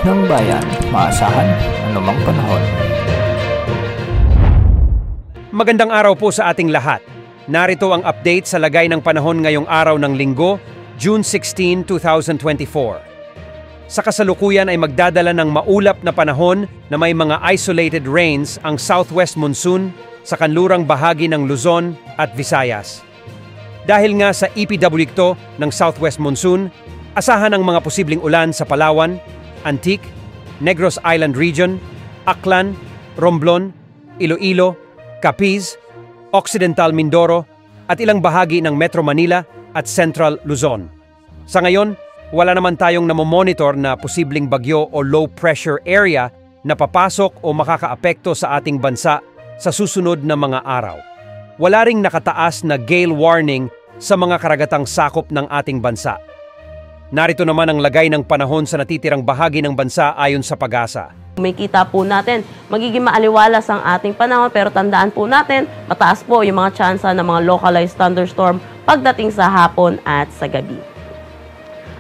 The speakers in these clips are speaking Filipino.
ng bayan, maasahan anumang panahon. Magandang araw po sa ating lahat. Narito ang update sa lagay ng panahon ngayong araw ng Linggo, June 16, 2024. Sa kasalukuyan ay magdadala ng maulap na panahon na may mga isolated rains ang southwest monsoon sa kanlurang bahagi ng Luzon at Visayas. Dahil nga sa epidabulikto ng southwest monsoon, asahan ang mga posibleng ulan sa Palawan, Antique, Negros Island Region, Aklan, Romblon, Iloilo, Capiz, Occidental Mindoro at ilang bahagi ng Metro Manila at Central Luzon. Sa ngayon, wala naman tayong namomonitor na posibleng bagyo o low pressure area na papasok o makakaapekto sa ating bansa sa susunod na mga araw. Wala ring nakataas na gale warning sa mga karagatang sakop ng ating bansa. Narito naman ang lagay ng panahon sa natitirang bahagi ng bansa ayon sa PAGASA. May kita po natin, magiging maaliwalas ang ating panahon pero tandaan po natin, mataas po yung mga tsansa ng mga localized thunderstorm pagdating sa hapon at sa gabi.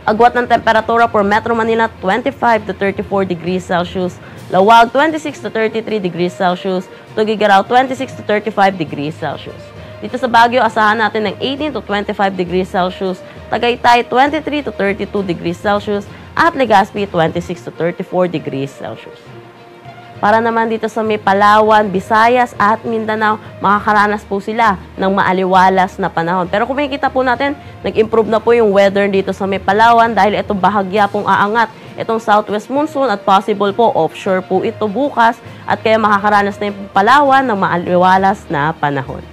Agwat ng temperatura for Metro Manila 25 to 34 degrees Celsius, Lawag 26 to 33 degrees Celsius, Tuguegarao 26 to 35 degrees Celsius. Dito sa Baguio, asahan natin ng 18 to 25 degrees Celsius, Tagaytay 23 to 32 degrees Celsius, at Legazpi 26 to 34 degrees Celsius. Para naman dito sa may Palawan, Visayas at Mindanao, makakaranas po sila ng maaliwalas na panahon. Pero kung makikita po natin, nag-improve na po yung weather dito sa may Palawan dahil itong bahagya pong aangat, itong southwest monsoon at possible po offshore po ito bukas at kaya makakaranas na yung Palawan ng maaliwalas na panahon.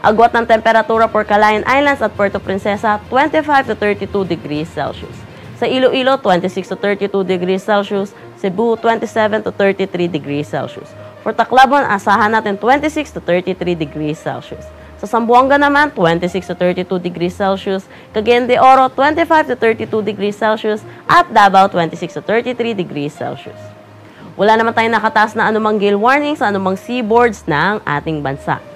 Agwat ng temperatura for Calayan Islands at Puerto Princesa, 25 to 32 degrees Celsius. Sa Iloilo, 26 to 32 degrees Celsius. Cebu, 27 to 33 degrees Celsius. For Tacloban, asahan natin 26 to 33 degrees Celsius. Sa Zamboanga naman, 26 to 32 degrees Celsius. Cagayan de Oro, 25 to 32 degrees Celsius. At Davao, 26 to 33 degrees Celsius. Wala naman tayong nakataas na anumang gale warning sa anumang seaboards ng ating bansa.